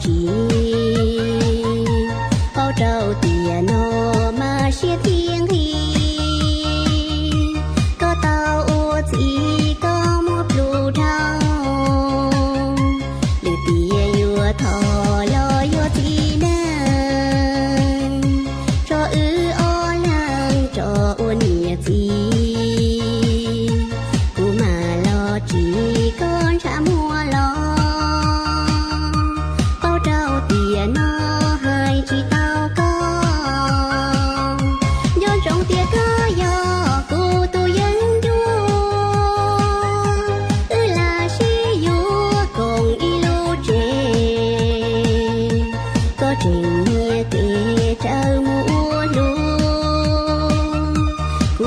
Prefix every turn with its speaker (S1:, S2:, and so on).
S1: chỉ bao trâu tiền nó mà chia thiên hi có tao ô chỉ có một lũ trâu để tiền vừa thò lo vừa chỉ nên cho o lang cho ôn nhẹ gì cú mà lo chỉ con chả mua lo bao trâu tiền nó hai chỉ tao có do trong tia có do cô tôi dân vua là si vua còn y lô trẻ có trình nghe kể trâu mua luôn cú